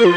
I'm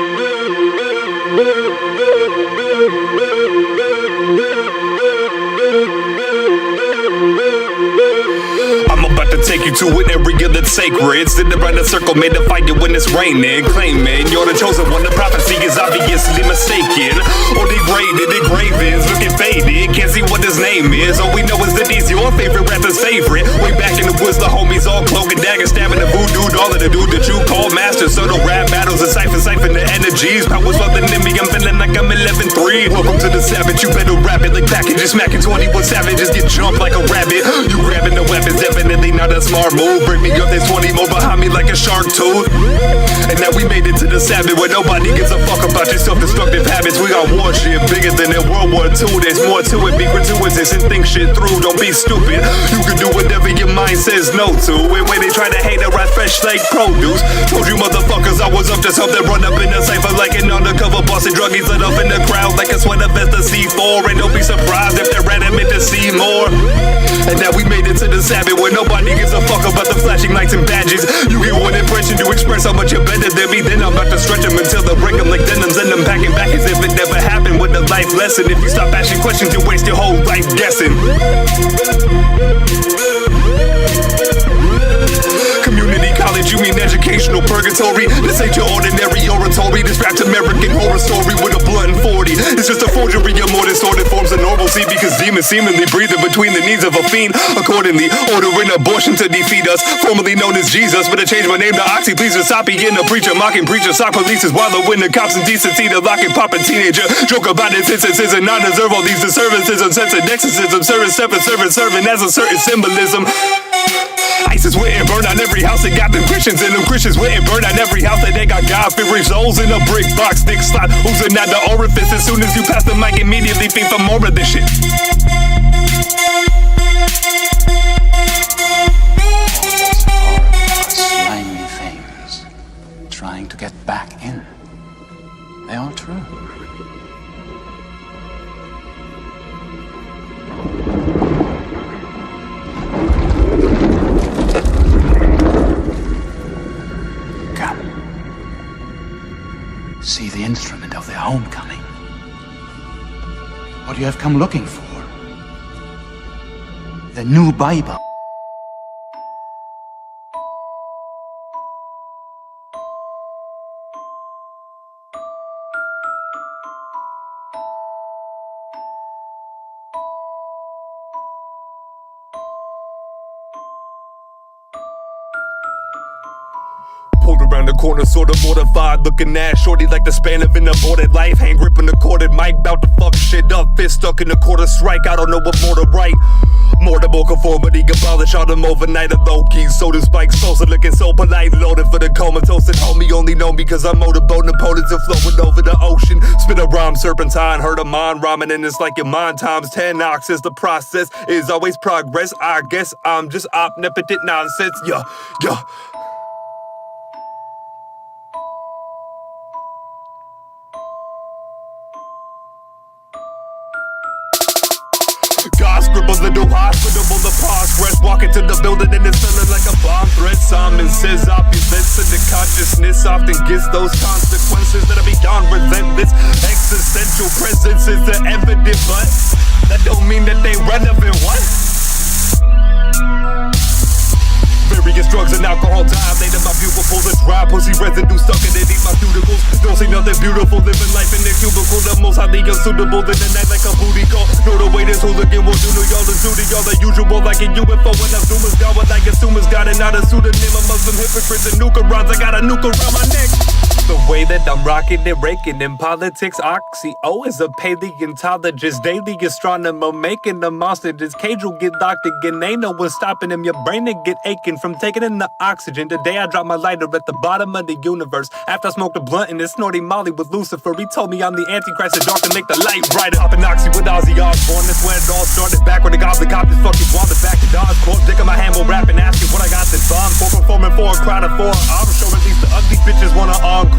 about to take you to an area that's sacred. Sit around a circle made to fight you when it's raining. Claiming you're the chosen one, the prophecy is obviously mistaken. Or degraded, engravings looking faded. Can't see what his name is. All we know is that he's your favorite rapper's favorite. Way back in the woods, the homies all cloak and dagger, stabbing the voodoo doll of the dude that you call master. Subtle rap battles and siphon the energies. Powers something in me, I'm feeling like I'm 11-3. Welcome to the savage, you better rap it like packages. Smacking 21 savages, get jumped like a rabbit. You grabbing the weapons, definitely not a smart move. Bring me up, there's 20 more behind me like a shark tooth. And now we made it to the Sabbath where nobody gives a fuck about your self-destructive habits. We got war shit bigger than in World War II. There's more to it, be gratuitous and think shit through. Don't be stupid, you can do whatever your mind says no to. And when they try to hate, I rise fresh like produce. Told you motherfuckers I was up to something. Run up in the cipher like an undercover boss and druggies lit up in the crowd like a sweater vest to C4. And don't be surprised if they're adamant to see more. And now we made it to the Sabbath where nobody gives a fuck about the flashing lights and badges. You get one impression to express how much you're better than me. Then I'm about to stretch them until they break them like denims. And I'm packing back as if it never happened with a life lesson. If you stop asking questions, you waste your whole life guessing. Community college, you mean educational purgatory? This ain't your ordinary oratory. This rap's American horror story with a blunt and 40. It's just a forgery of more distorted forms of normalcy, because demons seemingly breathing between the needs of a fiend. Accordingly, ordering abortion to defeat us, formerly known as Jesus, but I changed my name to Oxxyo. Please stop being a preacher, mocking preacher, sock police is wallowing the cops and decency to lock and pop a teenager. Joke about his instances and not deserve all these disservices, uncensored exorcism, serving as a certain symbolism. ISIS went and burned on every house that got them Christians in them. Christians went and burned on every house that they got God-fearing souls in a brick box. Dick slot, oozing out the orifice. As soon as you pass the mic, immediately think for more of this shit. Slimy things trying to get back in. They are true. See the instrument of their homecoming. What you have come looking for. The new Bible. Pulled around the corner, sort of mortified, looking at shorty like the span of an aborted life. Hand gripping the corded mic, bout to fuck shit up. Fist stuck in a quarter strike, I don't know what more to write. More to more conformity, abolish all them overnight. A low-key soda spike, salsa looking so polite. Loaded for the comatose and homie only know me cause I'm motorboating opponents and flowing over the ocean. Spit a rhyme, serpentine, heard a mind rhyming, and it's like your mind times 10 oxes. The process is always progress. I guess I'm just omnipotent nonsense. Yeah. God scribble little hospital on the progress. Walking to the building and it's feeling like a bomb threat. Simon says opulence in the consciousness often gets those consequences that are beyond relentless. Existential presence is the evident, but that don't mean that they relevant. What? Various drugs and alcohol dominated my pupil. The dry pussy residue stuck in it, eat my cuticles. Don't see nothing beautiful, living life in the cubicle. The most highly unsuitable in the night like a booty call. Know the way this hooligan will do to y'all is due to y'all the usual. Like a UFO and a Zuma's God, what I assume is God and not a pseudonym. A Muslim hypocrites and nuke around. I got a nuke around my neck. The way that I'm rocking and raking in politics, Oxxyo is a paleontologist, daily astronomer, making a monster. This cage will get locked again. Ain't no one stopping him. Your brain will get aching from taking in the oxygen. Today I dropped my lighter at the bottom of the universe. After I smoked a blunt and then snorting Molly with Lucifer, he told me I'm the Antichrist, the dark to make the light brighter. Up in Oxxyo with Ozzy Osbourne. That's where it all started. Back when the goblin cop this fucking wanted back to Dodge Corp. Dick in my hand will rap and asking what I got this bomb for. Performing for a crowd of 4. I'm sure at least the ugly bitches wanna encore.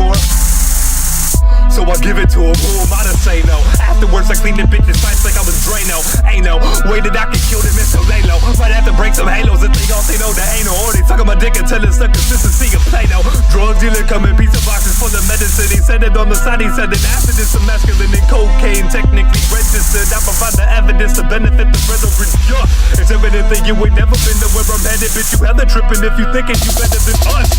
So I give it to him, who am I to say no? Afterwards I clean the bitches' fights like I was Drano. Ain't no way that I can kill them, it's so lay low. Might have to break some halos and they all say no, that ain't no. Or they sucking my dick until it's the consistency of Play-Doh. Drug dealer coming pizza boxes full of medicine. He's said it on the side, he said it. Acid is some masculine and cocaine, technically registered. I provide the evidence to benefit the brethren. Yeah, it's evident that you ain't never been to where I'm headed, bitch. You hella tripping if you thinking you better than us.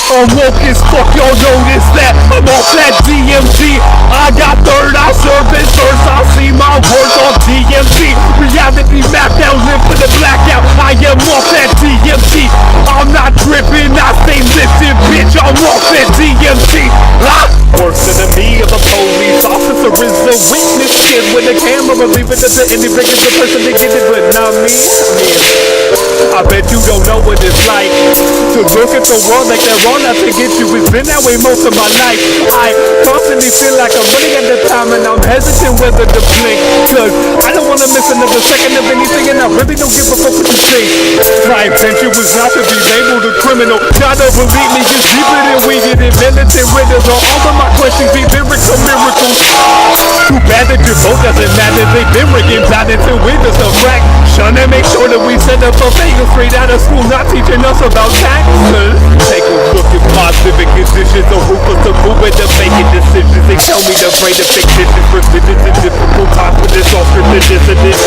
I'm woke as fuck, y'all notice that I'm off that DMT. I got third eye service, first I see my work on DMT. Reality mapped out, live for the blackout. I am off that DMT. I'm not tripping, I stay lifted, bitch. I'm off that DMT. Worst enemy of a police officer is a weakness. Kid with a camera, leave it to any regular person to get it, but not me. I bet you don't know what it's like to look at the world like that wrong not to get you. It's been that way most of my life. I constantly feel like I'm running at the time and I'm hesitant whether to blink, cause I don't wanna miss another second of anything, and I really don't give a fuck what you think. My intention was not to be labeled a criminal. Gotta believe me, just deep it and we get it. Militant riddles on all of my questions, be lyrics or miracles. Too bad that your vote doesn't matter. They've been rigging balance and we're just a fraction. And make sure that we set up a fatal straight out of school, not teaching us about taxes. Take a look at my civic conditions, a ruthless to move into making decisions. They tell me to pray to fictitious religions in difficult times, but it's all scripted dissidence.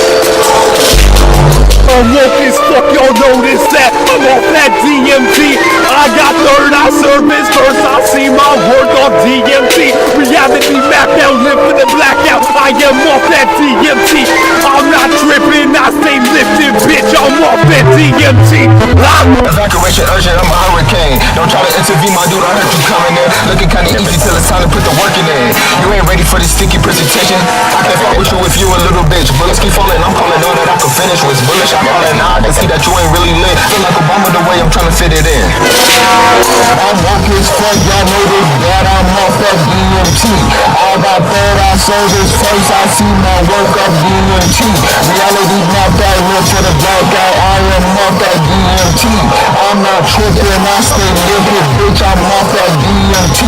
I'm woke as fuck, y'all notice that I'm off that DMT. I got third eye service, first I see my work on DMT. Reality mapped out, live for the blackout. I am off that DMT. I'm not tripping, I stay lifted, bitch. I'm off that DMT. Evacuation urgent, I'm a hurricane. Don't try to intervene, my dude, I heard you coming in. Looking kinda easy till it's time to put the work in. You ain't ready for this sticky presentation. I can fuck with you if you a little bitch. Bullets keep falling, I'm calling all that I can finish with. Bullish, I'm calling out. I can see that you ain't really lit. Feel like Obama the way I'm trying to fit it in. I'm woke as fuck, y'all know this, that I'm off that DMT. I got third eye service, first I see my work up DMT. Reality not that real for the blackout. I am off that DMT. I'm not tripping, I stay liquid, bitch. I'm off that DMT.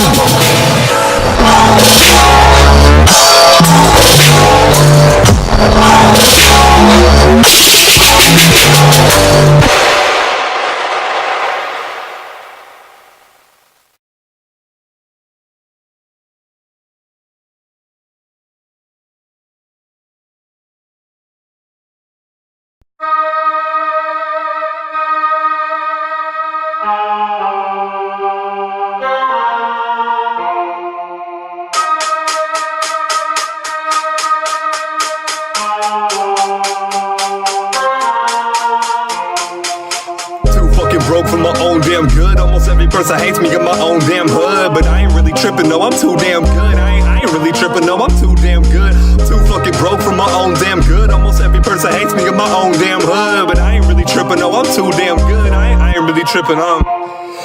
Broke from my own damn good. Almost every person hates me in my own damn hood, but I ain't really tripping, no, I'm too damn good. I ain't really tripping, no, I'm too damn good. Too fucking broke from my own damn good. Almost every person hates me in my own damn hood, but I ain't really tripping, no, I'm too damn good. I ain't really tripping,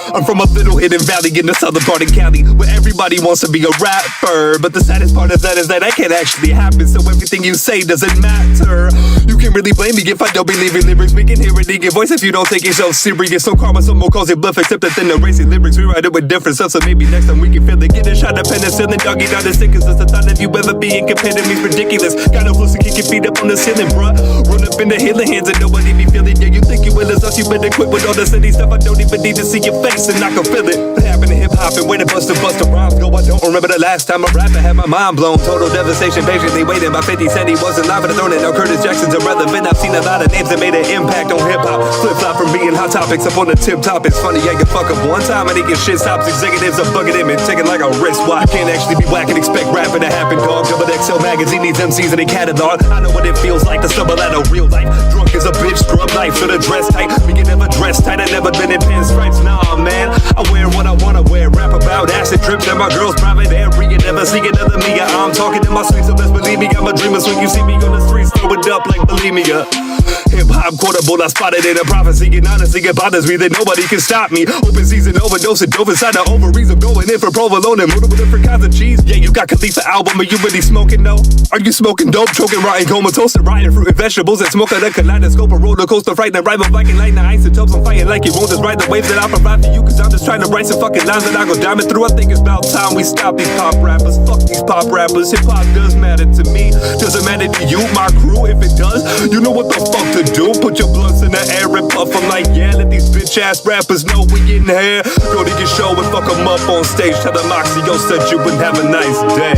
I'm from a little hidden valley in the southern part of Cali, where everybody wants to be a rapper, but the saddest part of that is that can't actually happen, so everything you say doesn't matter. You can't really blame me if I don't believe in lyrics. We can hear it in your voice if you don't take yourself serious. No karma, some more calls it bluff, except that then erasing lyrics. We write it with different stuff, so maybe next time we can feel it. Get a shot of penicillin, doggy down the sickest. The thought of you ever being compared to me's ridiculous. Got no fools to kick your feet up on the ceiling, bruh. Run up in the healing hands and nobody be feeling. Yeah, you think you will as us, you better quit with all the silly stuff. I don't even need to see your face and I can feel it. What happened to hip-hop and where the bust rhymes go? I don't remember the last time a rapper had my mind blown. Total devastation, patiently waiting by 50 Cent. He wasn't live at the throne and now Curtis Jackson's irrelevant. I've seen a lot of names that made an impact on hip-hop. Flip-flop from being hot topics up on the tip top. It's funny, I can fuck up one time and he can shit stops. Executives are bugging him and taking like a wristwatch. Can't actually be whack and expect rapping to happen, dog. Double XL magazine needs MCs in a catalog. I know what it feels like to stumble out of a real life. Drunk as a bitch, scrub life, shoulda dressed tight. We can never dress tight, I never been in pinstripes. Nah, man, I wear what I wanna wear. Rap about acid trips and my girl's private area. Never see another me. I'm talking in my sleep, so best believe me, I'm a dreamer. So when you see me on the streets, throw it up like bulimia. Hip-hop quotable, I spotted in a prophecy. And honestly, it bothers me that nobody can stop me. Open season overdose and dove inside the ovaries. I'm going in for provolone and multiple different kinds of cheese. Yeah, you got Khalifa album, are you really smoking though? Are you smoking dope, choking, rotten, comatose, and rotten fruit and vegetables and smoking a kaleidoscope, a roller coaster, frightening rival, Viking, lighting the isotopes. I'm fighting like you won't just ride the waves that I provide for you. Cause I'm just trying to write some fucking lines that I go diamond through. I think it's about time we stop these pop rappers. Fuck these pop rappers. Hip-hop does matter to me. Doesn't matter to you, my crew. If it does, you know what the fuck to do. Put your blunts in the air and puff. I'm like, yeah, let these bitch-ass rappers know we getting here. Go to your show and fuck them up on stage. Tell them Oxxyo said you would have a nice day.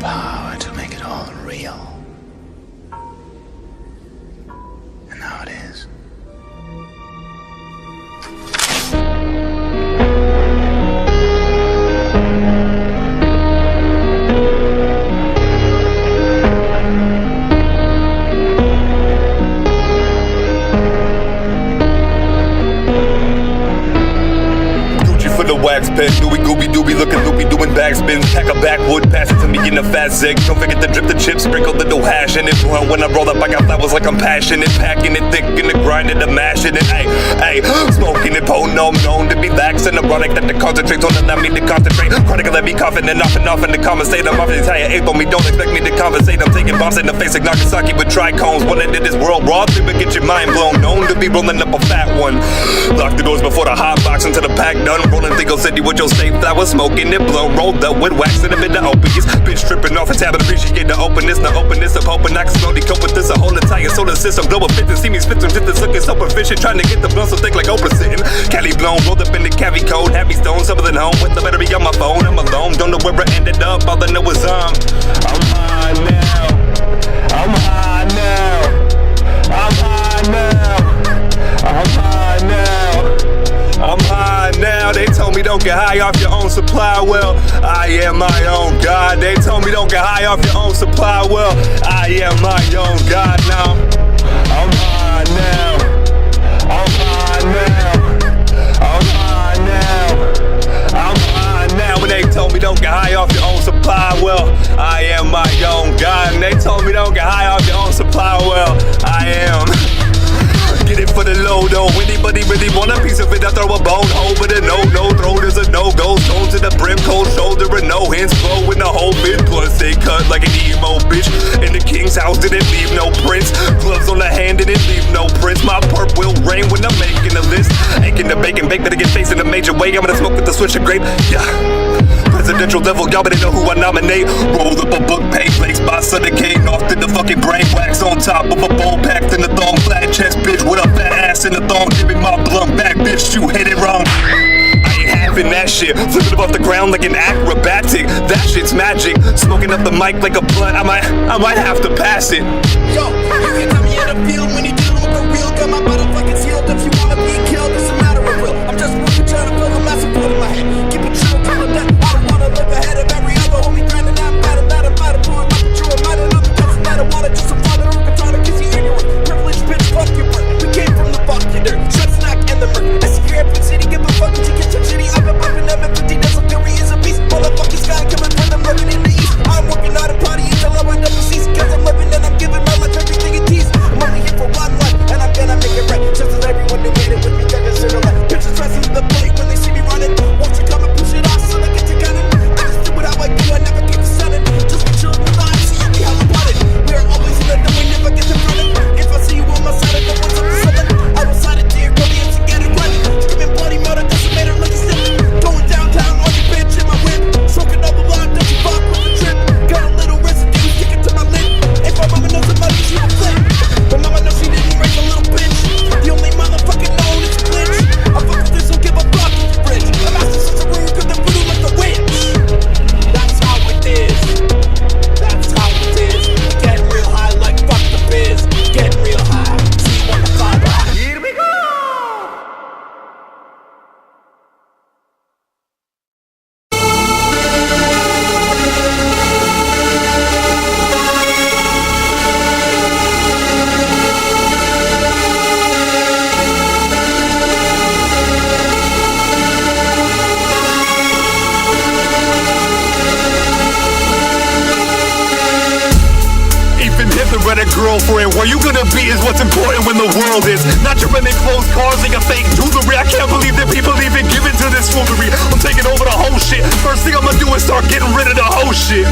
Power to make it all real. And now it is. For the wax pen, Dewey Gooby Dooby looking loopy, doing backspins. Pack a backwood, pass it to me in a fat zig. Don't forget to drip the chips, sprinkle the dough hash in it. When I roll up, I got flowers like I'm passionate. Packing it thick in the grinding, the mashing it. Ay, smoking it, known to be lax and ironic that the concentrates on allow me to concentrate. Chronic let me coughing and off in the conversate. I'm off the entire ape on me, don't expect me to conversate. I'm taking bombs in the face like Nagasaki with trichomes. One end of this world raw, but get your mind blown. Known to be rolling up a fat one. Lock the doors before the hot box until the pack done. Rolling Thigo City with your safe flower, smoking it, blow, rolled up with wax in a bit of opiates. Bitch tripping off and tapping, appreciate the openness. The openness of hoping I can slowly cope with this. A whole entire solar system, global fit and see me spit some shit that's looking so proficient. Trying to get the blunt so thick like Oprah sitting. Cali blown, rolled up in the cavi code. Happy stone, something home with the battery on my phone. I'm alone, don't know where I ended up. All I know is I'm high now. I'm high now. I'm high now. I'm high now. I'm high now. They told me don't get high off your own supply. Well, I am my own God. They told me don't get high off your own supply. Well, I am my own God now. I'm high now. I'm high now. I'm high now. I'm high now. When they told me don't get high off your own supply. Well, I am my own God. And they told me don't get high off your own supply. Well, I am. Get it for the low though. Anybody really want a piece of it? I throw a bone hole with a no. Throat is a no-go. Stone to the brim, cold shoulder and no hands flow in the whole bit. Plus they cut like an emo bitch. In the king's house didn't leave no prints. Gloves on the hand didn't leave no prints. My perp will rain when I'm making a list. Aching the bacon bake, better get faced in a major way. I'm gonna smoke with the switch of grape. Yeah. Presidential level, y'all better know who I nominate. Roll up a book, pay flakes by Sunday cane. Off to the fucking brain wax on top of a bowl packed in the thong. Flat chest bitch with a fat ass in the thong. Giving my blunt back, bitch, you hit it wrong. I ain't having that shit. Flipping off the ground like an acrobatic. That shit's magic. Smoking up the mic like a blunt. I might have to pass it. Yo, you can tell me in the field when you dealing with the real. Got my motherfucking sealed. If you wanna be killed, it's a matter of will. I'm just working, trying to build a massive put in my head. Keep it chill, tell them that I don't wanna live ahead of every other homie grinding out. Matter, pulling up with you and mine and other doesn't matter. Wanna just some father who can talk, cause you ignorant. Privileged bitch, fuck your birth. We came from the fuck you dirt. Shut snack and the murk. I see your airport city, give a fuck if you get your shitty. I've been bumping them at 50, that's a theory is a beast. Motherfucking sky killing for them living in the east. I'm working out a party until I wind up deceased. Cause I'm living and I'm giving my life everything it teased. I'm only here for 1 got a girlfriend. Where you gonna be is what's important when the world is. Not your running clothes, cars, and your fake jewelry. I can't believe that people even give in to this foolery. I'm taking over the whole shit. First thing I'ma do is start getting rid of the whole shit.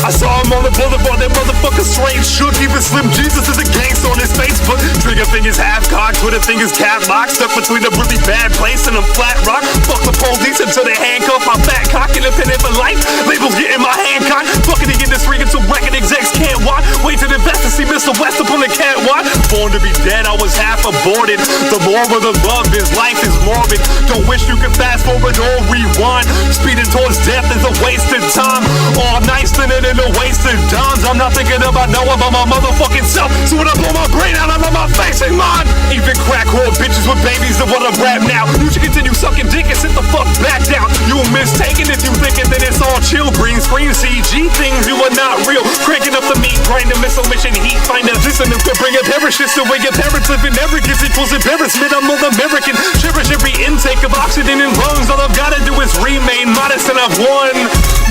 I saw him on the boulevard, that motherfucker straight shook. Even Slim Jesus is a gangster on his Facebook. Trigger finger's half-cocked, Twitter finger's cat-locked. Stuck between a really bad place and a flat rock. Fuck the police until they handcuff my fat cock. Independent for life, labels getting my hand cocked. Fucking the industry until record execs can't watch. Wait to invest to see Mr. West up on the catwalk. Born to be dead, I was half aborted. The more of the love is life is morbid. Don't wish you could fast forward or rewind. Speeding towards death is a waste of time. All nice thinner than a waste of dimes. I'm not thinking about no about my motherfucking self. So when I blow my brain out, I know my face ain't mine. Even crack whore bitches with babies that wanna rap now. You should continue sucking dick and sit the fuck back down. You mistaken if you thinking that it's all chill. Green screen CG things, you are not real. Cranking up the meat, grinder, missile mission, heat finder. Listen to bring a perishes the way your parents live in. Arrogance equals embarrassment. I'm all American. Cherish every intake of oxygen in lungs. All I've gotta do is remain modest and I've won.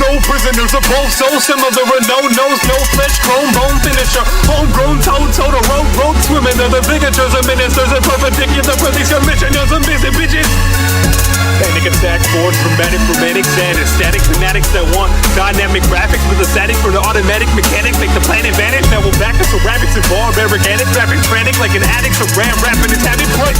No prisoners of both souls, similar no nose, no flesh, chrome bone finisher. Homegrown toe to road swimming. The ligatures of ministers and perpendicular police commissioners and busy bitches. Panic attack, force, dramatic, romantic, sad, static fanatics that want dynamic graphics with a static for the automatic mechanics. Make the planet vanish. Now we're back to ceramics and barbaric addict, rapping frantic like an addict. So ram rapping is having play.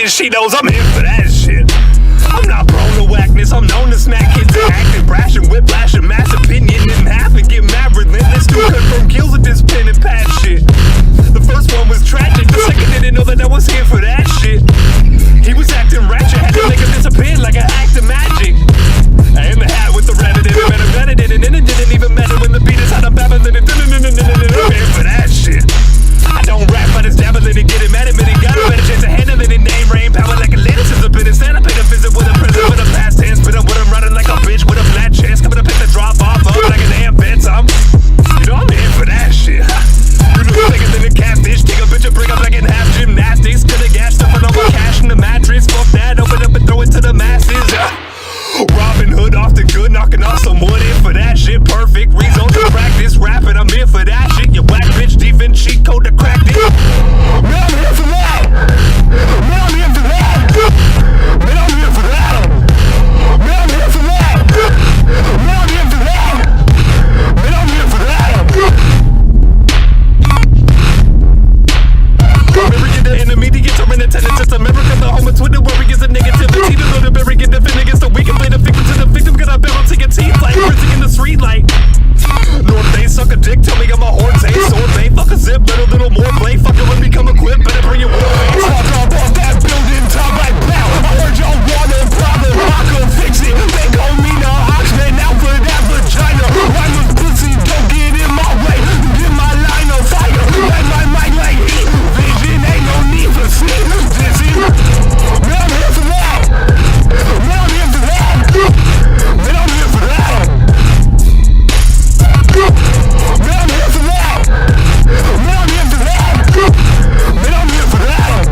She knows I'm here for that shit. I'm not prone to whackness, I'm known to smack kids and acting brash and whiplash and mass opinion in half and get mad relentless. Two confirmed kills with this pen and pad shit. The first one was tragic, the second didn't know that I was here for that shit. He was acting ratchet, had to make him disappear like an act of magic. I in the hat with the rabbit in it, better it, and then it didn't even matter when the beat is hot, I'm babbling it, I'm here for that shit. I don't rap, but it's dabbling and getting mad at me. Got a better chance of handling it. Name, rain, power like a little since I've been in stand. I paid a visit with a present, with a past tense. But I'm running like a bitch with a flat chest. Coming up at the drop off like a damn bedtime. You know I'm here for that shit. You know bigger than a catfish. Take a bitch and bring up like in half gymnastics. Could have gas stuffing all my cash in the mattress. Fuck that, open up and throw it to the masses. Robin Hood off the good, knocking off some wood in for that shit. Perfect reason to practice rapping. I'm in for that shit. You whack bitch, defense cheat code to crack it. Man, I'm here for that. Man, I'm here for that. Man, I'm here for that. Man, I'm here for that. Man, I'm here for that. Man, I'm here for that. American the enemy, the determined attendance. Just America, the home of Twitter, warriors and negativity. The little berry get defending against the weak and play the victim to the victim. Got a barrel to your teeth like prison in the street like. North Bay, suck a dick, tell me I'm a horse, hey, sword, bay, fuck a zip, little more play, fuck it, when become equipped, better bring your war face. Talk up off that building, top like pow, I heard y'all want a problem, I could fix it, they call me the Oxxyo, out for that vagina, why was pussy, don't get in my way, get my line of fire, let my mic like heat, vision, ain't no need for sleep, dizzy, man, I'm here for that, man, I'm here for that, man, I'm here for that. Man, I'm here for that. Man, I'm here for that. Man, I'm here for that.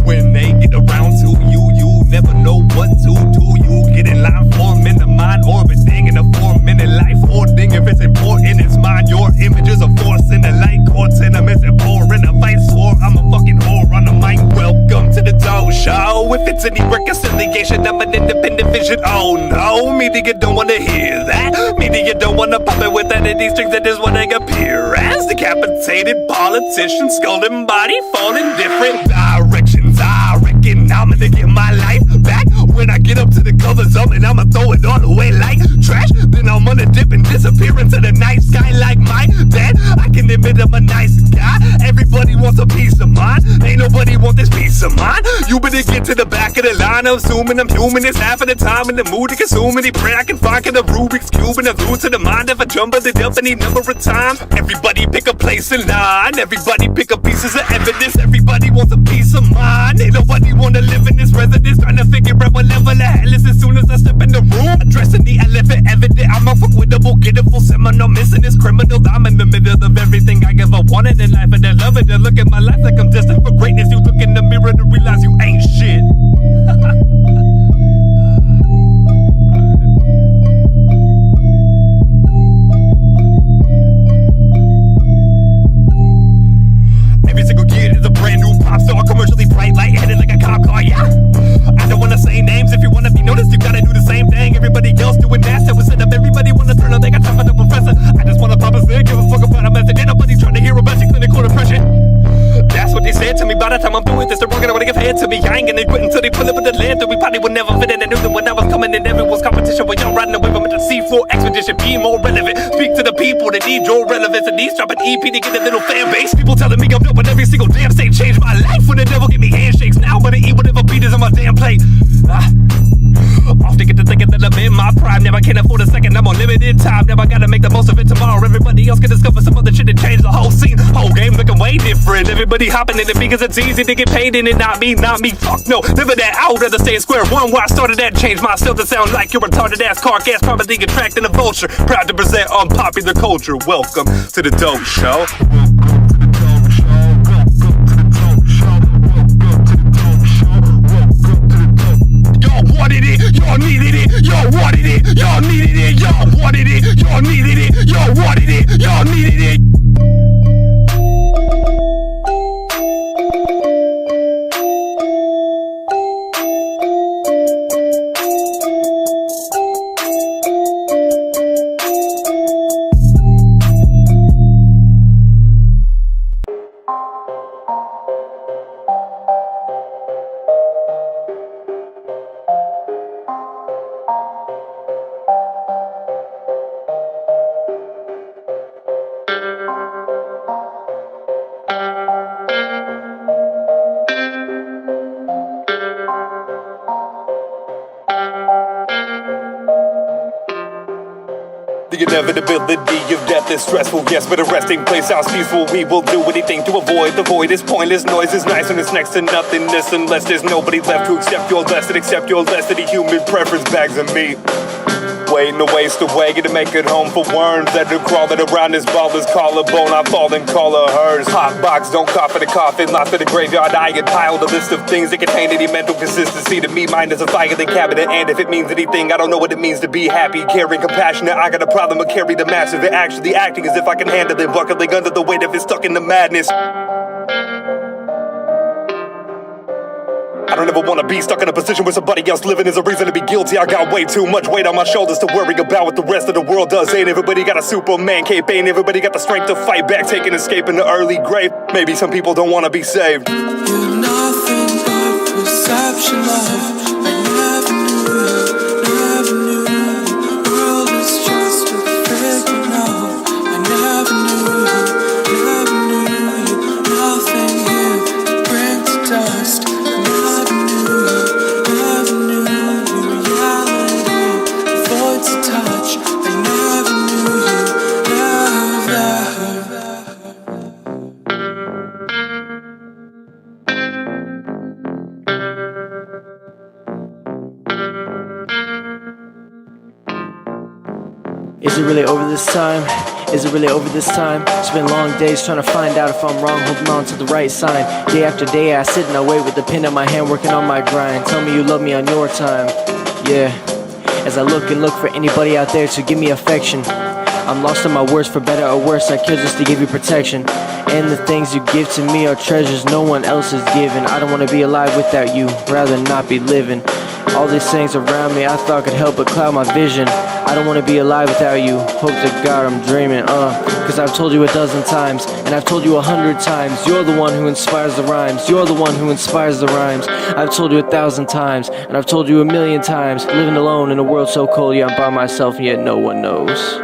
When they get around to you, you never know what to do. You get in line for them in the mind, orbiting in a 4-minute life hoarding. If it's important, it's mine. Your image is a force in the light courts, and I'm missing poor in a vice war. I'm a fucking whore on the mic. Welcome to the Doe Show. If it's any reconciliation, I'm an independent vision. Oh no, media don't wanna hear that. Media don't wanna pop it with any of these strings that just wanna appear as decapitated politicians, scolding body, falling different directions. I reckon I'm gonna get my life back when I get up to the color zone, and I'ma throw it all away like trash. Then I'm gonna dip and disappear into the night sky like my dad. I can admit I'm a nice guy. Everybody wants a piece of mine. Ain't nobody want this piece of mine. You You better get to the back of the line. I'm assuming I'm human. It's half of the time in the mood to consume any prayer I can find. The Rubik's Cube and I'm through to the mind. If I jumble it up any number of times. Everybody pick a place in line. Everybody pick up pieces of evidence. Everybody wants a piece of mind. Ain't nobody wanna live in this residence. Trying to figure out what level of hell is as soon as I step in the room. Addressing the elephant evident. I'm unforgettable, gettable, seminal, missing this criminal. I'm in the middle of everything I ever wanted in life. And they love it. They look at my life like I'm destined for greatness. You look in the mirror to realize you ain't shit. Every single year is a brand new pop star, commercially bright, light-headed like a cop car, yeah. I don't wanna say names, if you wanna be noticed, you gotta do the same thing. Everybody else doing that, so we set up, everybody wanna turn up, they got time for the professor. I just wanna pop a thing, give a fuck about a message. Ain't nobody trying to hear about your clinical depression. That's what they said to me. By the time I'm doing this, they're all gonna wanna give head to me. I ain't gonna quit until they pull up with the land. That we probably would never fit in. I knew that when I was coming in, everyone's competition. When y'all riding away from the C4 expedition, be more relevant. Speak to the people that need your relevance. And these drop an EP to get a little fan base. People telling me I'm dope, but every single damn state changed my life. When the devil give me handshakes, now I'm gonna eat whatever beat is on my damn plate. Often get to thinking that I'm in my prime. Never can afford a second, I'm on limited time. Never gotta make the most of it tomorrow. Everybody else can discover some other shit that changed the whole scene. Whole game looking way different. Everybody hopping in it because it's easy to get paid in it. Not me, not me. Fuck no, never that. I would rather stay in square one where I started at. Change myself to sound like your retarded ass car gas, probably attracting a vulture. Proud to present unpopular culture. Welcome to the Dope Show. Wanted it, y'all needed it, y'all wanted it, y'all needed it, y'all wanted it, y'all needed it, y'all wanted it, y'all needed it. The inevitability of death is stressful, yes, but a resting place sounds peaceful. We will do anything to avoid the void. This pointless noise is nice when it's next to nothingness, unless there's nobody left to accept your less and accept your less than the human preference bags of meat. Waiting to waste away, to make it home for worms that are crawling around this baller's collarbone. I fall and call her hers. Hot box, don't cough in the coffin. Lost in the graveyard, I get piled. A list of things that contain any mental consistency. To me, mine is a filing cabinet. And if it means anything, I don't know what it means to be happy, caring, compassionate. I got a problem with carry the massive. It actually acting as if I can handle it. Buckling under the weight of it, stuck in the madness. I don't ever wanna be stuck in a position where somebody else living is a reason to be guilty. I got way too much weight on my shoulders to worry about what the rest of the world does. Ain't everybody got a Superman cape? Ain't everybody got the strength to fight back, take an escape in the early grave? Maybe some people don't wanna be saved. You're nothing but perception of. I never knew the world is just a figment of. I never knew you, nothing here to bring to dust. Is it really over this time? Is it really over this time? It's been long days trying to find out if I'm wrong, holding on to the right sign. Day after day I sit and I wait with the pen in my hand, working on my grind. Tell me you love me on your time, yeah. As I look and look for anybody out there to give me affection. I'm lost in my words, for better or worse, I kill just to give you protection. And the things you give to me are treasures no one else is given. I don't want to be alive without you, rather not be living. All these things around me I thought could help but cloud my vision. I don't want to be alive without you, hope to God I'm dreaming, cause I've told you 1,000 times, and I've told you 100 times. You're the one who inspires the rhymes, you're the one who inspires the rhymes. I've told you 1,000 times, and I've told you 1,000,000 times. Living alone in a world so cold, yeah, I'm by myself and yet no one knows.